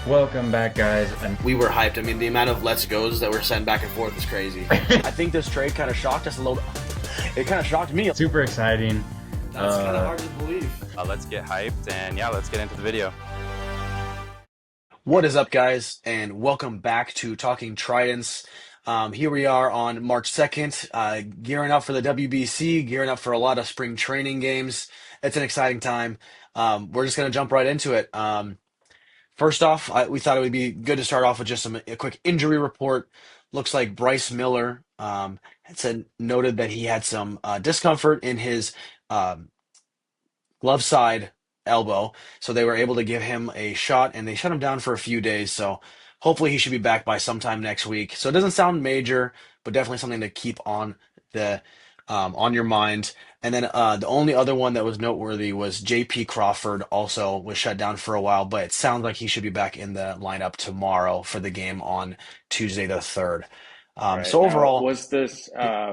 Welcome back, guys. And We were hyped. I mean, the amount of let's goes that were sent back and forth is crazy. I think this trade kind of shocked us a little. It kind of shocked me. super exciting. That's kind of hard to believe. Let's get hyped and let's get into the video. What is up, guys, and welcome back to Talking Tridents. Here we are on March 2nd, gearing up for the WBC, gearing up for a lot of spring training games. It's an exciting time. We're just going to jump right into it. First off, we thought it would be good to start off with just a quick injury report. Looks like Bryce Miller noted that he had some discomfort in his um, glove side elbow, so they were able to give him a shot, and they shut him down for a few days. So hopefully he should be back by sometime next week. So it doesn't sound major, but definitely something to keep the on your mind. And then the only other one that was noteworthy was J.P. Crawford, also was shut down for a while, but it sounds like he should be back in the lineup tomorrow for the game on Tuesday the 3rd. Right. So Now, overall,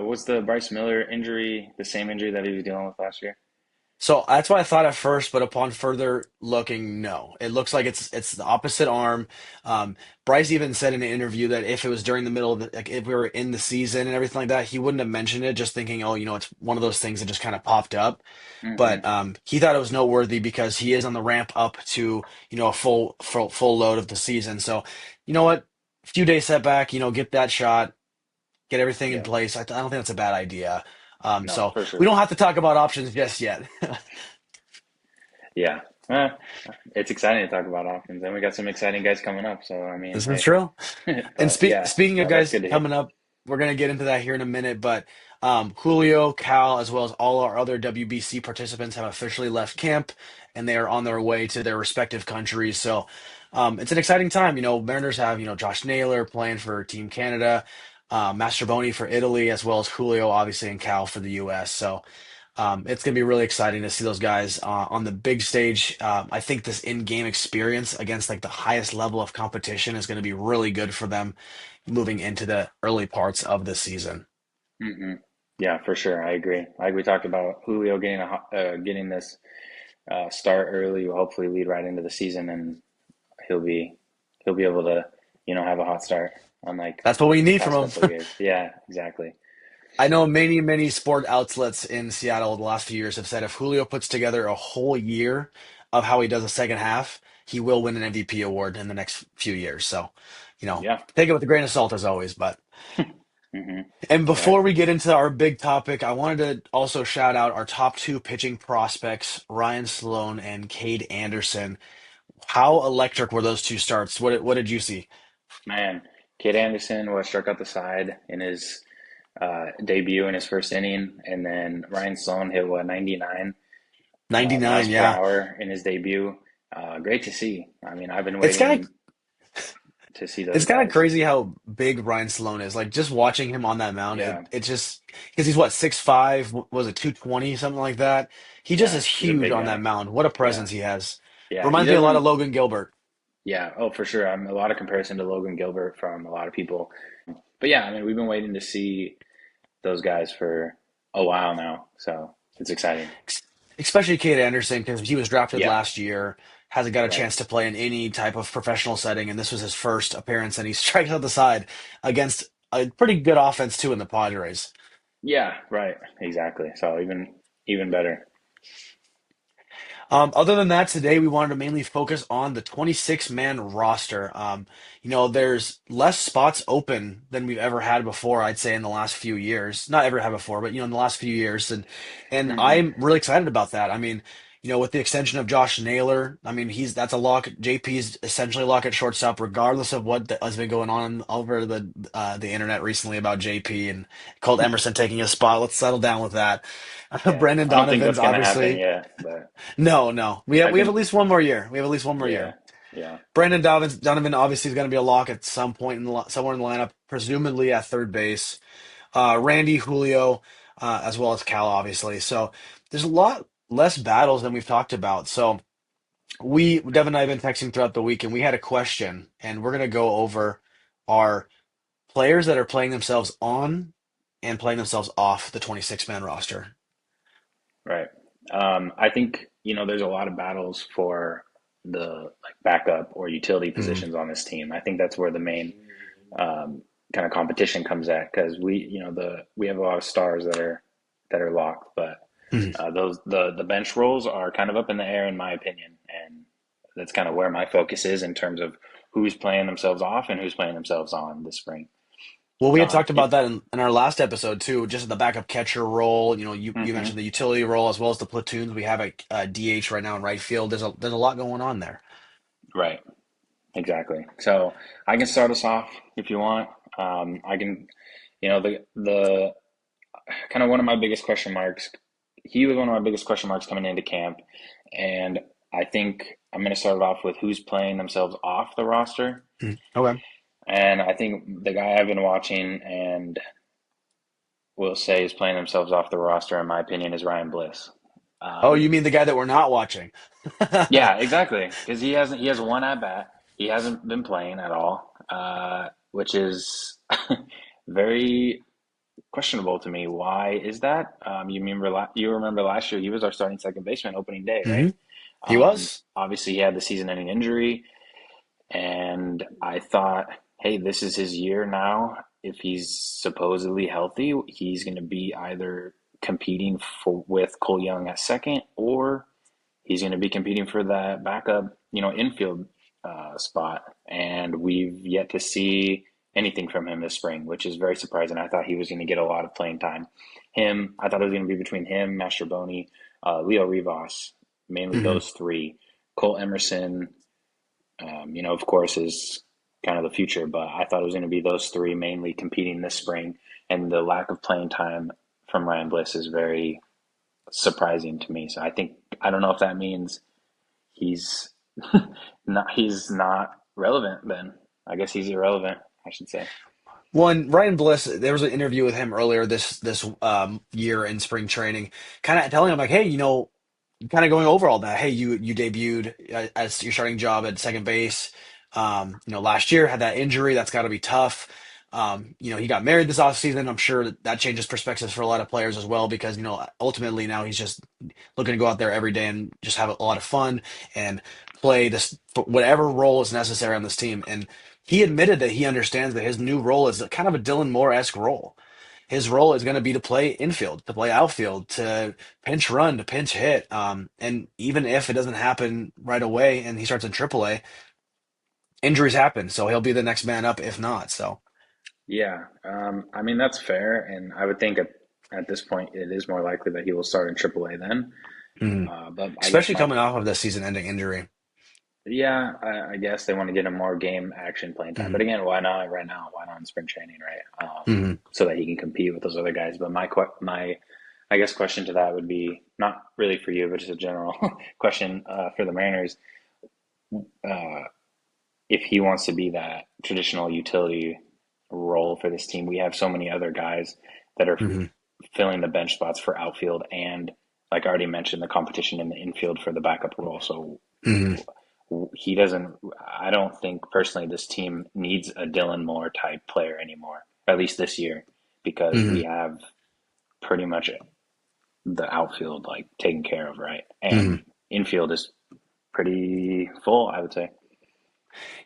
was the Bryce Miller injury the same injury that he was dealing with last year? so that's what I thought at first, but upon further looking, no. It looks like it's the opposite arm. Bryce even said in an interview that if it was during the middle of like if we were in the season and everything like that, he wouldn't have mentioned it, just thinking, oh, it's one of those things that just kind of popped up. Hmm. But he thought it was noteworthy because he is on the ramp up to a full load of the season. So you know what, few days setback, get that shot, get everything in Yeah. place. I don't think that's a bad idea. No, So for we sure. don't have to talk about options just yet. Yeah. Eh, it's exciting to talk about options, and we got some exciting guys coming up. So I mean, This is hey, true. And but yeah, speaking of that's guys good to hear. coming up, we're gonna get into that here in a minute. But Julio, Cal, as well as all our other WBC participants have officially left camp, and they are on their way to their respective countries. So it's an exciting time. Mariners have Josh Naylor playing for Team Canada, Mastroboni for Italy, as well as Julio, obviously, and Cal for the U.S. So it's going to be really exciting to see those guys on the big stage. I think this in-game experience against like the highest level of competition is going to be really good for them moving into the early parts of the season. Hmm. Yeah, for sure. I agree. Like we talked about Julio getting this start early will hopefully lead right into the season, and he'll be he'll be able to have a hot start unlike That's what we the need past from couple of them. years. Yeah, exactly. I know many sport outlets in Seattle the last few years have said if Julio puts together a whole year of how he does the second half, he will win an MVP award in the next few years. So, Yeah. take it with a grain of salt as always, but. Hmm. And Right. before we get into our big topic, I wanted to also shout out our top two pitching prospects, Ryan Sloan and Cade Anderson. How electric were those two starts? What did you see? Man, Kid Anderson was struck out the side in his debut in his first inning, and then Ryan Sloan hit 99 miles 99, per yeah. hour in his debut. Great to see. I mean, I've been It's kind of waiting to see those it's kind of guys. crazy how big Ryan Sloan is. Like just watching him on that mound, Yeah, it just because he's what 6'5", was it 220 something like that. He just yeah, is he's a huge big on that guy. mound. What a Yeah, presence he has. yeah, he Reminds me a lot of doesn't. Logan Gilbert. Yeah, oh, for sure. I'm a lot of comparison to Logan Gilbert from a lot of people. But yeah, I mean, we've been waiting to see those guys for a while now, so it's exciting. Especially Cade Anderson because he was drafted Yeah, last year, hasn't got a right. chance to play in any type of professional setting, and this was his first appearance, and he strikes out the side against a pretty good offense too in the Padres. Yeah, right. Exactly. So even better. Other than that, today we wanted to mainly focus on the 26-man roster. There's less spots open than we've ever had before, I'd say, in the last few years. Not ever had before, but in the last few years, and Hmm. I'm really excited about that. I mean, with the extension of Josh Naylor, I mean, that's a lock. JP's essentially a lock at shortstop, regardless of what has been going on over the internet recently about JP and Colt Emerson taking his spot. Let's settle down with that. Yeah, Brendan I don't think Donovan's that's gonna happen obviously. yet, but No, no. We have I've we have at been. least one more year. We have at least one more Yeah, year. yeah, Donovan obviously is going to be a lock at some point somewhere in the lineup, presumably at third base. Randy, Julio, as well as Cal, obviously. So there's a lot less battles than we've talked about. So Devin and I have been texting throughout the week, and we had a question, and we're going to go over our players that are playing themselves on and playing themselves off the 26-man roster. right. I think there's a lot of battles for the like backup or utility positions on this team. I think that's where the main kind of competition comes at because we have a lot of stars that are locked, but Mhm. those the bench roles are kind of up in the air in my opinion, and that's kind of where my focus is in terms of who's playing themselves off and who's playing themselves on this spring. Well, we had talked It, about that in our last episode too, just the backup catcher role. You mhm. mentioned the utility role as well as the platoons we have at DH right now in right field. There's a lot going on there. Right, exactly. So I can start us off if you want. I can, the kind of one of my biggest question marks. He was one of my biggest question marks coming into camp, and I think I'm going to start it off with who's playing themselves off the roster. Mhm. Okay. And I think the guy I've been watching and will say is playing themselves off the roster, in my opinion, is Ryan Bliss. Oh, Um, you mean the guy that we're not watching? yeah, exactly, because he has one at bat. He hasn't been playing at all, which is very questionable to me. Why is that? You remember last year he was our starting second baseman opening day, right? Hmm. He was. Obviously he had the season-ending injury, and I thought, hey, this is his year now. If he's supposedly healthy, he's going to be either competing with Cole Young at second, or he's going to be competing for that backup, infield spot. And we've yet to see anything from him this spring, which is very surprising. I thought he was going to get a lot of playing time. I thought it was going to be between him, Mastroboni, Leo Rivas, mainly Hmm. those three. Cole Emerson, of course, is kind of the future, but I thought it was going to be those three mainly competing this spring. And the lack of playing time from Ryan Bliss is very surprising to me. So I don't know if that means he's he's not relevant then. I guess he's irrelevant, I should say. One, Ryan Bliss, there was an interview with him earlier this year in spring training, kind of telling him like, hey, kind of going over all that. Hey, you debuted as your starting job at second base. Last year had that injury. That's got to be tough. He got married this offseason. I'm sure that changes perspectives for a lot of players as well because ultimately now he's just looking to go out there every day and just have a lot of fun and play this whatever role is necessary on this team. And he admitted that he understands that his new role is kind of a Dylan Moore-esque role. His role is going to be to play infield, to play outfield, to pinch run, to pinch hit. And even if it doesn't happen right away and he starts in AAA, injuries happen. So he'll be the next man up if not. So, Yeah, I mean that's fair, and I would think at this point it is more likely that he will start in AAA then. mhm. But I guess Especially coming off of the season-ending injury. yeah, I guess they want to get him more game action playing time. Hmm. But again, why not right now? Why not in spring training, right? Hmm. So that he can compete with those other guys. But my I guess question to that would be not really for you, but just a general question for the Mariners. Uh, if he wants to be that traditional utility role for this team, we have so many other guys that are Hmm. filling the bench spots for outfield and, like I already mentioned, the competition in the infield for the backup role. So Hmm. he doesn't. I don't think personally this team needs a Dylan Moore type player anymore, at least this year, because we Hmm. have pretty much the outfield like taken care of, right? Hmm. And infield is pretty full, I would say.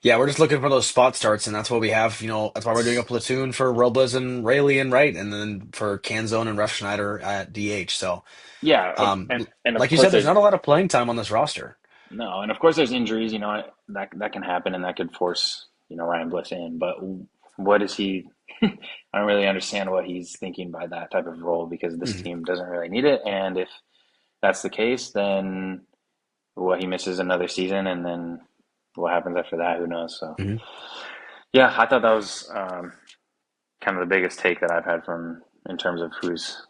Yeah, we're just looking for those spot starts, and that's what we have. That's why we're doing a platoon for Robles and Rayleigh and right, and then for Canzone and Ruff Schneider at DH. So, Yeah, um, and of like you course said, there's there's not a lot of playing time on this roster. no, and of course there's injuries. That can happen, and that could force Ryan Bliss in. But what is he? I don't really understand what he's thinking by that type of role because this Hmm. team doesn't really need it. And if that's the case, then he misses another season, and then what happens after that? Who knows? So Hmm. yeah, I thought that was kind of the biggest take that I've had from in terms of who's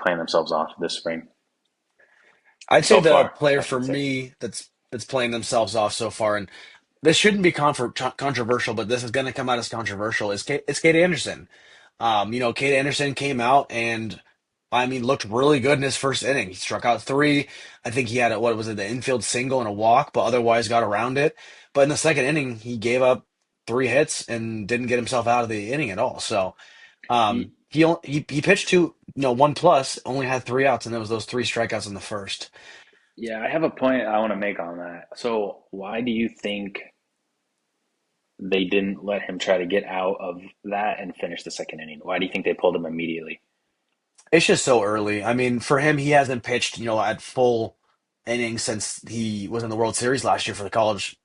playing themselves off this spring I'd say so the far, player I for should say. me that's playing themselves off so far, and this shouldn't be controversial, but this is going to come out as controversial. It's Kate Anderson. Kate Anderson came out and I mean looked really good in his first inning. He struck out three. I think he had what was it, the infield single and a walk, but otherwise got around it. But in the second inning, he gave up three hits and didn't get himself out of the inning at all. So he pitched to 1+, only had three outs, and there was those three strikeouts in the first. Yeah, I have a point I want to make on that. So why do you think they didn't let him try to get out of that and finish the second inning? Why do you think they pulled him immediately? It's just so early. I mean, for him, he hasn't pitched, at full innings since he was in the World Series last year for the college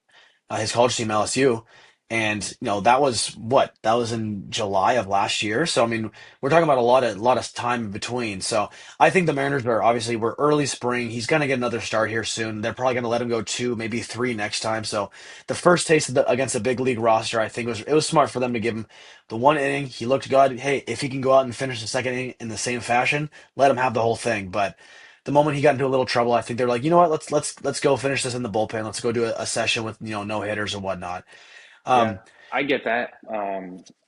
his college team LSU, and that was what that was in July of last year. So I mean, we're talking about a lot of time in between. So I think the Mariners are obviously we're early spring. He's gonna get another start here soon. They're probably gonna let him go two, maybe three next time. So the first taste against a big league roster, I think it was smart for them to give him the one inning. He looked good. Hey, if he can go out and finish the second inning in the same fashion, let him have the whole thing. But the moment he got into a little trouble, I think they're like, you know what, let's go finish this in the bullpen. Let's go do a session with no hitters or whatnot. Yeah, Um, I get that.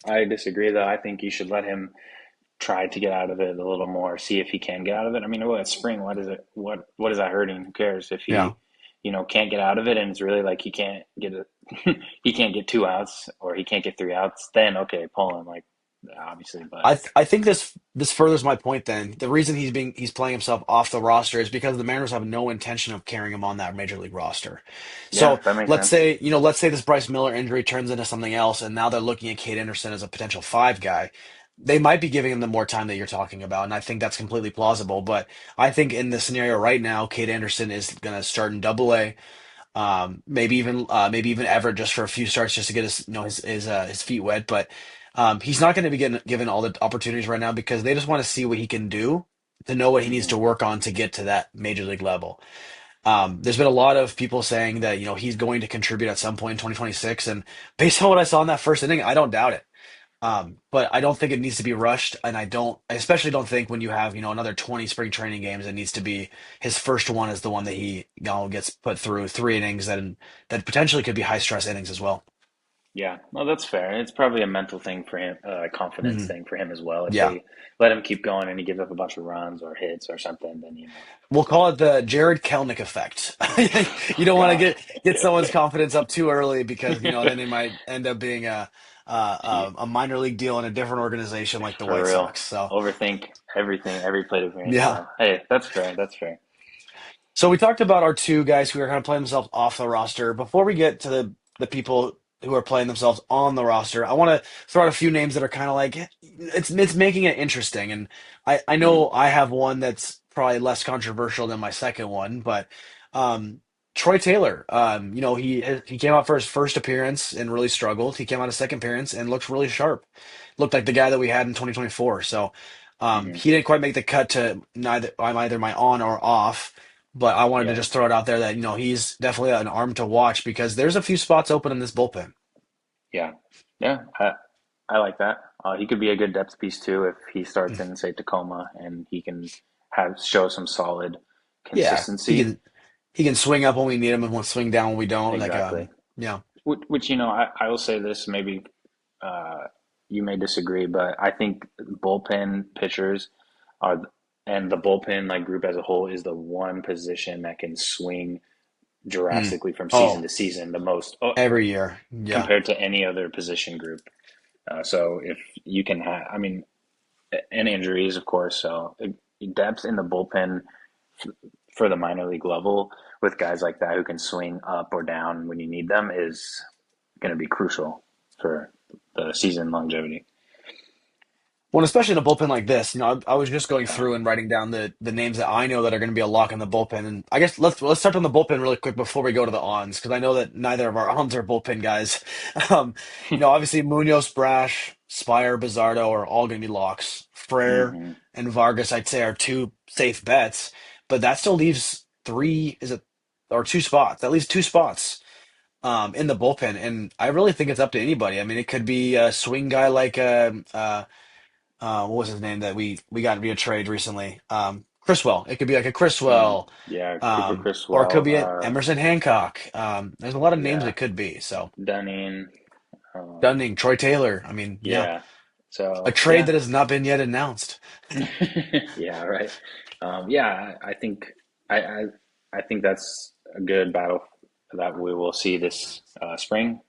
I disagree though. I think you should let him try to get out of it a little more, see if he can get out of it. I mean, well, it's spring. What is it? What is that hurting? Who cares if yeah, he, can't get out of it and it's really like he can't get it, he can't get two outs or he can't get three outs, then okay, pull him like obviously, but I think this furthers my point. Then the reason he's playing himself off the roster is because the Mariners have no intention of carrying him on that major league roster. yeah, So that makes let's sense. say let's say this Bryce Miller injury turns into something else, and now they're looking at Kate Anderson as a potential five guy. They might be giving him the more time that you're talking about, and I think that's completely plausible. But I think in the scenario right now, Kate Anderson is going to start in Double A, maybe even Everett just for a few starts just to get his feet wet. But he's not going to be given all the opportunities right now because they just want to see what he can do to know what he needs Hmm. to work on to get to that major league level. There's been a lot of people saying that he's going to contribute at some point in 2026, and based on what I saw in that first inning, I don't doubt it. But I don't think it needs to be rushed, and I especially don't think when you have another 20 spring training games, it needs to be his first one is the one that he gets put through three innings that potentially could be high stress innings as well. Yeah, well, that's fair. It's probably a mental thing for him, a confidence Hmm. thing for him as well. If Yeah, they let him keep going and he gives up a bunch of runs or hits or something, then we'll call it the Jared Kelnick effect. You oh don't want to gosh, get someone's confidence up too early because then they might end up being a minor league deal in a different organization like the for White real, Sox. So overthink everything, every plate appearance. yeah. So hey, that's fair. That's fair. So we talked about our two guys who are kind of playing themselves off the roster. Before we get to the people who are playing themselves on the roster, I want to throw out a few names that are kind of like it's making it interesting. And I Hmm. know I have one that's probably less controversial than my second one, but um, Troy Taylor, he came out for his first appearance and really struggled. He came out his second appearance and looked really sharp. Looked like the guy that we had in 2024. So Hmm. he didn't quite make the cut to neither I'm either my on or off. But I wanted to Yeah, just throw it out there that he's definitely an arm to watch because there's a few spots open in this bullpen. yeah, yeah. I like that. He could be a good depth piece too if he starts in say Tacoma and he can have show some solid Yeah, he consistency. can swing up when we need him and we'll swing down when we don't. Like Exactly. yeah. Which I will say this, maybe uh, you may disagree, but I think bullpen pitchers are, and the bullpen like group as a whole is the one position that can swing Mm. drastically from season Oh, to season the most every year. Yeah. compared to any other position group. So if you can have, I mean, and injuries, of course. So depth in the bullpen for the minor league level with guys like that who can swing up or down when you need them is going to be crucial for the season longevity. Well, especially in a bullpen like this, I was just going Yeah. through and writing down the names that I know that are going to be a lock in the bullpen, and I guess let's touch on the bullpen really quick before we go to the ons because I know that neither of our ons are bullpen guys. Um, obviously Munoz, Brash, Spire, Bizardo are all going to be locks. Frere Hmm. and Vargas, I'd say, are two safe bets, but that still leaves three, is it, or two spots? At least two spots in the bullpen, and I really think it's up to anybody. I mean, it could be a swing guy like what was his name that we got via trade recently? Criswell. It could be like a Criswell, Yeah, Cooper or it could Criswell, be an Emerson Hancock. There's a lot of names yeah, it could be. So Dunning, um, Dunning, Troy Taylor. I mean, yeah, yeah. a So trade yeah, that has not been yet announced. yeah, right. Yeah, I think I I think that's a good battle that we will see this spring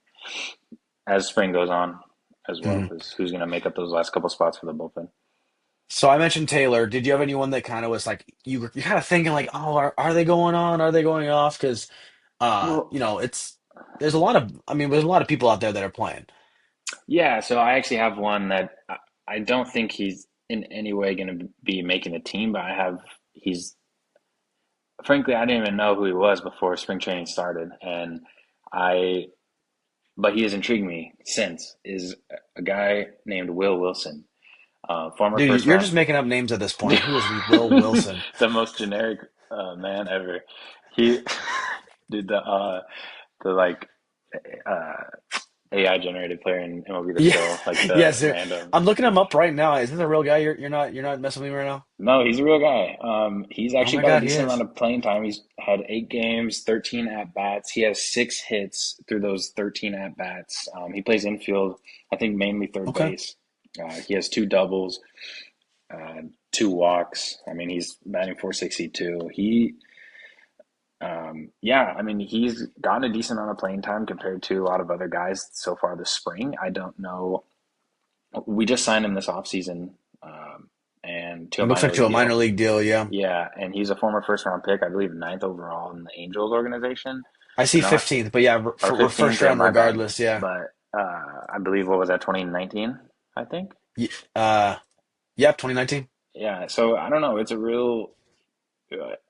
as spring goes on as well Mhm. because who's going to make up those last couple spots for the bullpen? So I mentioned Taylor. Did you have anyone that kind of was like you're kind of thinking like, oh, are they going on? Are they going off? Because Well, it's there's a lot of I mean, there's a lot of people out there that are playing. yeah. So I actually have one that I don't think he's in any way going to be making the team, but I have he's frankly I didn't even know who he was before spring training started, and I but he has intrigued me since is a guy named Will Wilson, former Dude, first you're round. just making up names at this point. Who is Will Wilson? The most generic man ever. He did the like uh, AI generated player in MLB The Yeah, Show, like the yes, sir. random. I'm looking him up right now. Is this a real guy? You're not messing with me right now? No, he's a real guy. He's Oh actually my got a God, he decent amount is. of playing time. He's had 8 games, 13 at bats. He has 6 hits through those 13 at bats. He plays infield, I think mainly third Okay. base. He has 2 doubles, 2 walks. I mean, he's batting 462. Yeah, I mean, he's gotten a decent amount of playing time compared to a lot of other guys so far this spring. I don't know. We just signed him this offseason, and to a It looks minor like to league a minor deal. league deal, yeah. Yeah, and he's a former first round pick, I believe ninth overall in the Angels organization. I see Not 15th, but yeah, or for first 15th, or round my bad. regardless, yeah. But I believe what was that 2019, I think. Ye- Uh, yep, 2019. Yeah, so I don't know. It's a real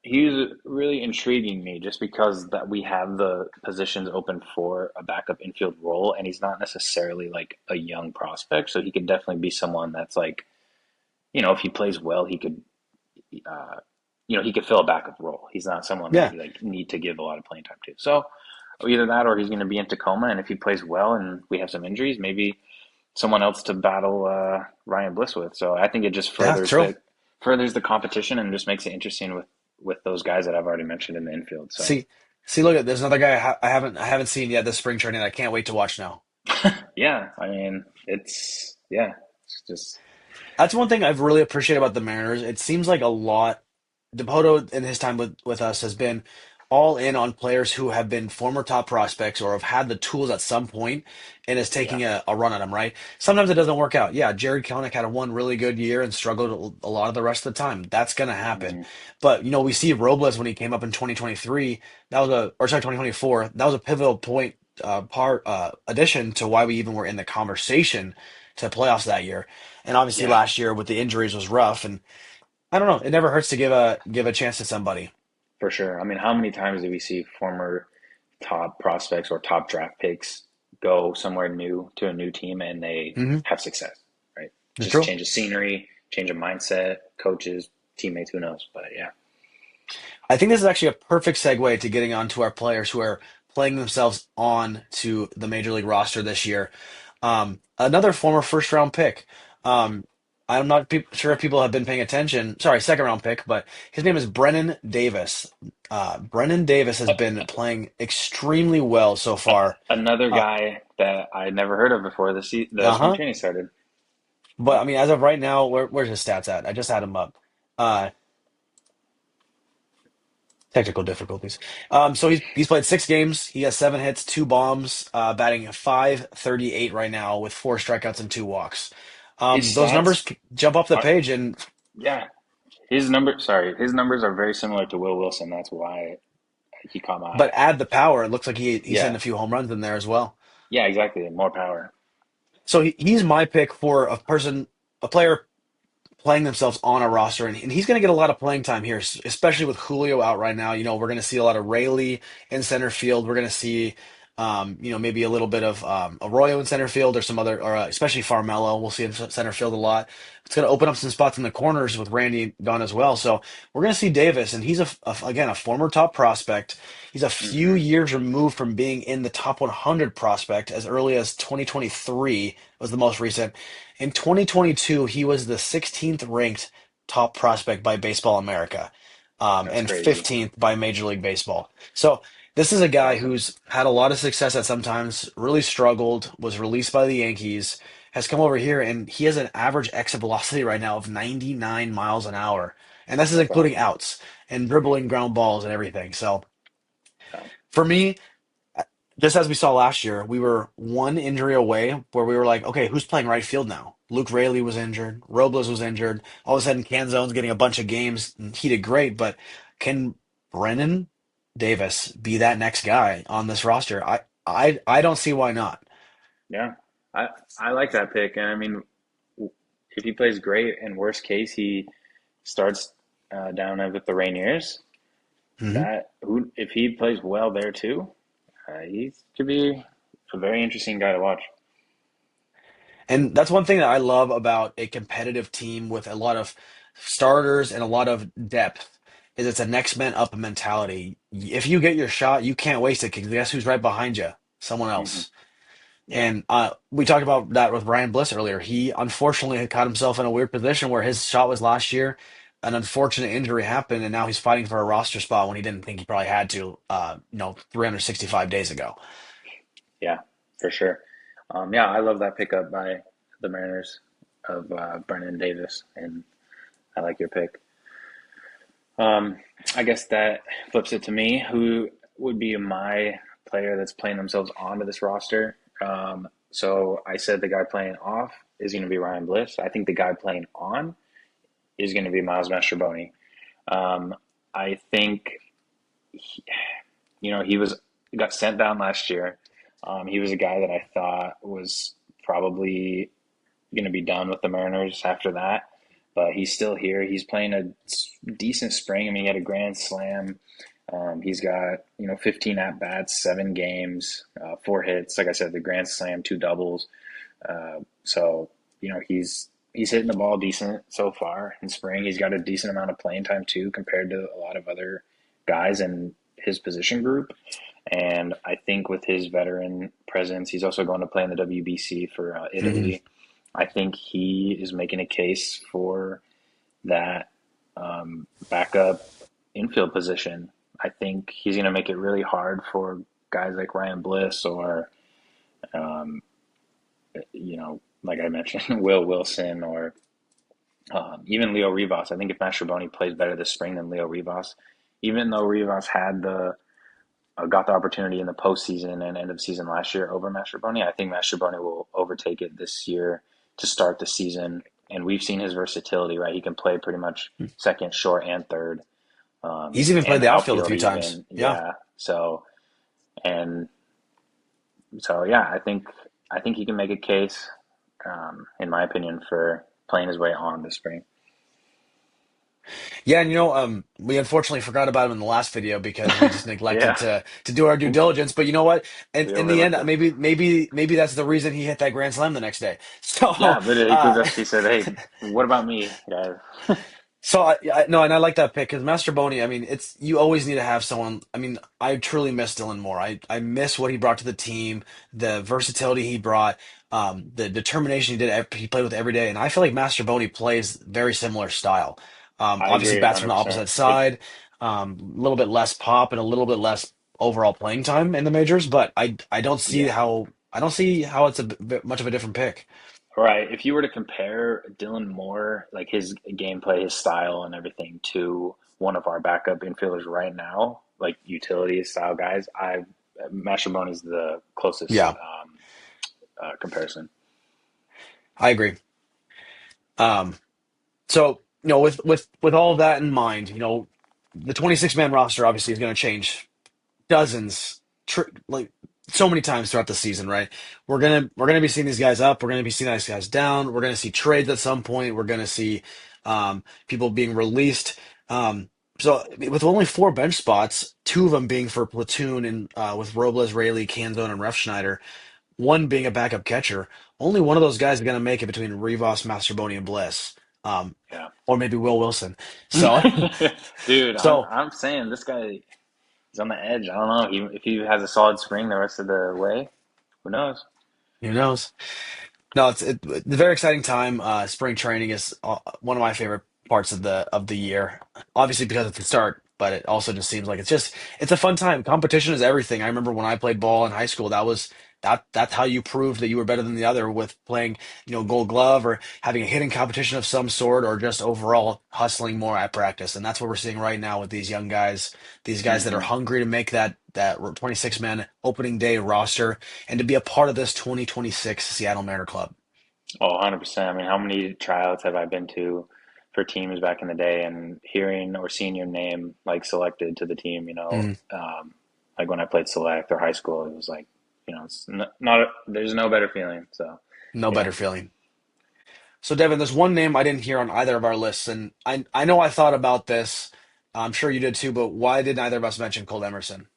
he's really intriguing me just because that we have the positions open for a backup infield role, and he's not necessarily like a young prospect, so he could definitely be someone that's like, if he plays well, he could, uh, he could fill a backup role. He's not someone that Yeah, you like need to give a lot of playing time to. So either that, or he's going to be in Tacoma, and if he plays well, and we have some injuries, maybe someone else to battle Ryan Bliss with. So I think it just yeah, true. furthers the competition and just makes it interesting with those guys that I've already mentioned in the infield. So See, look at there's another guy I haven't seen yet this spring training. I can't wait to watch now. yeah, I mean it's just That's one thing I've really appreciated about the Mariners. It seems like a lot. Depoto in his time with us has been all in on players who have been former top prospects or have had the tools at some point and is yeah. taking a run at them, right? Sometimes it doesn't work out. Yeah, Jared Kelenic had a one really good year and struggled a lot of the rest of the time. That's going to happen. Mhm. But, we see Robles when he came up in 2023, or sorry, 2024, that was a pivotal point, addition to why we even were in the conversation to playoffs that year. And obviously Yeah, last year with the injuries was rough. And I don't know. It never hurts to give a chance to somebody. for sure. I mean, how many times do we see former top prospects or top draft picks go somewhere new to a new team and they Hmm. have success, right? It's Just true. change of scenery, change of mindset, coaches, teammates, who knows? But yeah, I think this is actually a perfect segue to getting on to our players who are playing themselves on to the major league roster this year. Another former first round pick. Um, I'm not sure if people have been paying attention. Sorry, second round pick, but his name is Brennan Davis. Brennan Davis has been playing extremely well so far. another Uh, guy that I never heard of before the spring uh-huh. training started. But I mean, as of right now, where's his stats at? I just had him up. Uh, Technical difficulties. So he's played 6 games. He has 7 hits, 2 bombs, batting 538 right now with 4 strikeouts and 2 walks. His Those numbers stats jump off the are, page, and yeah, his numbers are very similar to Will Wilson. That's why he caught my but eye. add the power. It looks like he's hitting Yeah, a few home runs in there as well. yeah, exactly. More power. So he's my pick for a player playing themselves on a roster, and he's going to get a lot of playing time here, especially with Julio out right now. We're going to see a lot of Rayleigh in center field. We're going to see, maybe a little bit of Arroyo in center field or some other, or especially Farmelo. We'll see in center field a lot. It's going to open up some spots in the corners with Randy gone as well. So we're going to see Davis, and he's again a former top prospect. He's a few Hmm. years removed from being in the top 100 prospect as early as 2023 was the most recent. In 2022, he was the 16th ranked top prospect by Baseball America, That's and crazy. 15th by Major League Baseball. So this is a That's guy awesome. who's had a lot of success at sometimes, really struggled, was released by the Yankees, has come over here, and he has an average exit velocity right now of 99 miles an hour. And this is That's including awesome. outs and dribbling ground balls and everything. So Yeah. for me, just as we saw last year, we were one injury away where we were like, okay, who's playing right field now? Luke Raley was injured, Robles was injured. All of a sudden, Canzone's getting a bunch of games. And he did great, but can Brennan Davis be that next guy on this roster? I don't see why not. Yeah, I I like that pick, and I mean, if he plays great, in worst case, he starts down with the Rainiers. Mhm. That who if he plays well there too, he could be a very interesting guy to watch. And that's one thing that I love about a competitive team with a lot of starters and a lot of depth is it's a next man up mentality. If you get your shot, you can't waste it because guess who's right behind you? Someone Hmm. else. Yeah, And we talked about that with Ryan Bliss earlier. He unfortunately had caught himself in a weird position where his shot was last year. An unfortunate injury happened, and now he's fighting for a roster spot when he didn't think he probably had to, 365 days ago. yeah, for sure. Yeah, I love that pickup by the Mariners of Brennan Davis, and I like your pick. Um, I guess that flips it to me. Who would be my player that's playing themselves onto this roster? So I said the guy playing off is going to be Ryan Bliss. I think the guy playing on is going to be Miles Mastrobuoni. Um, I think he was got sent down last year. He was a guy that I thought was probably going to be done with the Mariners after that, but he's still here. He's playing a decent spring. I mean, he had a grand slam. He's got 15 at bats, 7 games, 4 hits. Like I said, the grand slam, 2 doubles. So he's hitting the ball decent so far in spring. He's got a decent amount of playing time too, compared to a lot of other guys in his position group. And I think with his veteran presence, he's also going to play in the WBC for Mhm. Italy. I think he is making a case for that backup infield position. I think he's going to make it really hard for guys like Ryan Bliss or, um, like I mentioned, Will Wilson or even Leo Rivas. I think if Mastrobuoni plays better this spring than Leo Rivas, even though Rivas had the got the opportunity in the postseason and end of season last year over Mastrobuoni, I think Mastrobuoni will overtake it this year to start the season. And we've seen his versatility, right? He can play pretty much second, short, and third, He's even played and the outfield a outfield few times. even. Yeah. Yeah. And so yeah, I think he can make a case, in my opinion, for playing his way on this spring. Yeah, and we unfortunately forgot about him in the last video because we just neglected Yeah, to do our due diligence. But you know what? we In the end, overlooked him. maybe that's the reason he hit that grand slam the next day. So Yeah, literally, he uh, just he said, "Hey, what about me, guys?" So no, and I like that pick because Master Boney. I mean, it's you always need to have someone. I mean, I truly miss Dylan Moore. I miss what he brought to the team, the versatility he brought, the determination he did. He played with every day, and I feel like Master Boney plays very similar style. I Obviously, agree, bats from the 100%. opposite side, a little bit less pop and a little bit less overall playing time in the majors. But Yeah. I don't see how it's much of a different pick. Right. If you were to compare Dylan Moore, like his gameplay, his style, and everything, to one of our backup infielders right now, like utility style guys, Mastrobuoni is the closest Yeah, comparison. I agree. Um, So, with all of that in mind, the 26 man roster obviously is going to change dozens, like so many times throughout the season, right? We're gonna be seeing these guys up. We're gonna be seeing these guys down. We're gonna see trades at some point. We're gonna see people being released. So with only 4 bench spots, 2 of them being for platoon and with Robles, Rayleigh, Canzone, and Refschneider, one being a backup catcher, only one of those guys is going to make it between Rivas, Masterboni, and Bliss, Yeah. or maybe Will Wilson. So, Dude, I'm so I'm saying this guy is on the edge. I don't know. If he has a solid spring the rest of the way, who knows? who knows? No, it's a very exciting time. Spring training is one of my favorite parts of the year. Obviously because it's the start, but it also just seems like it's a fun time. Competition is everything. I remember when I played ball in high school, that was that's how you proved that you were better than the other with playing, Gold Glove or having a hitting competition of some sort, or just overall hustling more at practice. And that's what we're seeing right now with these guys that are Hmm. hungry to make that 26-man opening day roster and to be a part of this 2026 Seattle Mariner club. Oh, 100%. I mean, how many tryouts have I been to for teams back in the day, and hearing or seeing your name like selected to the team, Mhm. like when I played select or high school, it was like, it's not there's no better feeling. So, No yeah. better feeling. So, Devin, there's one name I didn't hear on either of our lists, and I know I thought about this. I'm sure you did too, but why did neither of us mention Cole Emerson?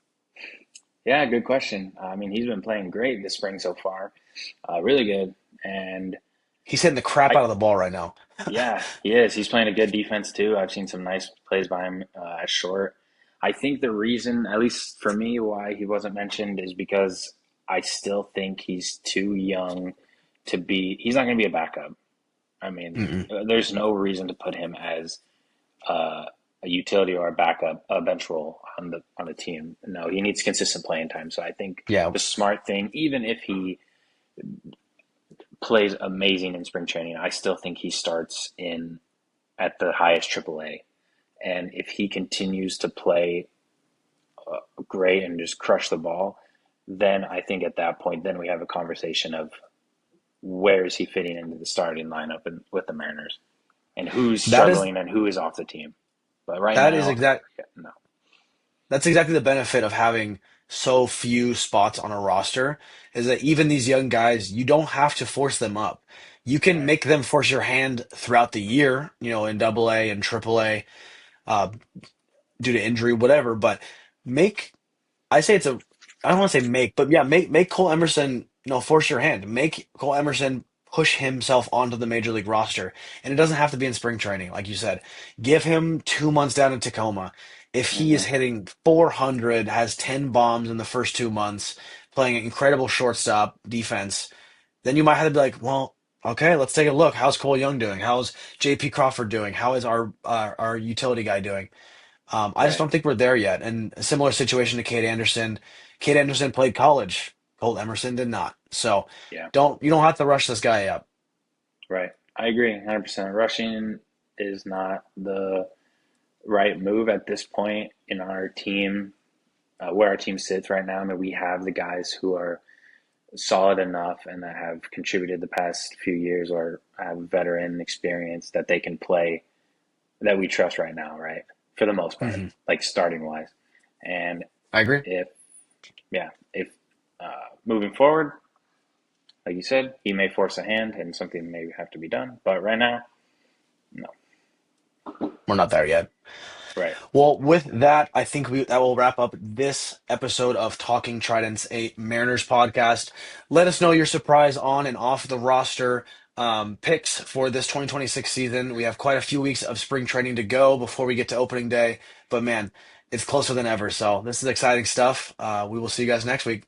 Yeah, good question. I mean, he's been playing great this spring so far, really good. And He's hitting the crap I, out of the ball right now. yeah, he is. He's playing a good defense too. I've seen some nice plays by him at short. I think the reason, at least for me, why he wasn't mentioned is because I still think he's too young to be. He's not going to be a backup. I mean, Mm-mm. there's no reason to put him as a utility or a backup, a bench role on the team. No, he needs consistent playing time. So I think Yeah, the smart thing, even if he plays amazing in spring training, I still think he starts in at the highest AAA. And if he continues to play great and just crush the ball, then I think at that point, then we have a conversation of where is he fitting into the starting lineup with the Mariners, and who's that is struggling and who is off the team. But right that is now, exact. yeah, no. That's exactly the benefit of having so few spots on a roster, is that even these young guys, you don't have to force them up. You can Right. make them force your hand throughout the year, in Double A and Triple A, uh, due to injury, whatever. But make I say it's a I don't want to say make, but yeah, make Cole Emerson, force your hand. Make Cole Emerson push himself onto the major league roster. And it doesn't have to be in spring training, like you said. Give him 2 months down in Tacoma. If he is Hmm. hitting 400, has 10 bombs in the first 2 months, playing an incredible shortstop defense, then you might have to be like, well, okay, let's take a look. How's Cole Young doing? How's JP Crawford doing? How is our utility guy doing? I just Right. don't think we're there yet. And a similar situation to Kate Anderson. Kate Anderson played college. Colt Emerson did not. So Yeah. you don't have to rush this guy up. Right. I agree 100%. Rushing is not the right move at this point in our team, where our team sits right now. I mean, we have the guys who are solid enough and that have contributed the past few years or have veteran experience that they can play, that we trust right now, right? For the most part, Hmm. like starting wise. And I agree. if, yeah, if moving forward, like you said, he may force a hand and something may have to be done. But right now, no. We're not there yet. Right. Well, with that, I think that will wrap up this episode of Talking Tridents, a Mariners podcast. Let us know your surprise on and off the roster picks for this 2026 season. We have quite a few weeks of spring training to go before we get to opening day, but man, it's closer than ever. So this is exciting stuff. We will see you guys next week.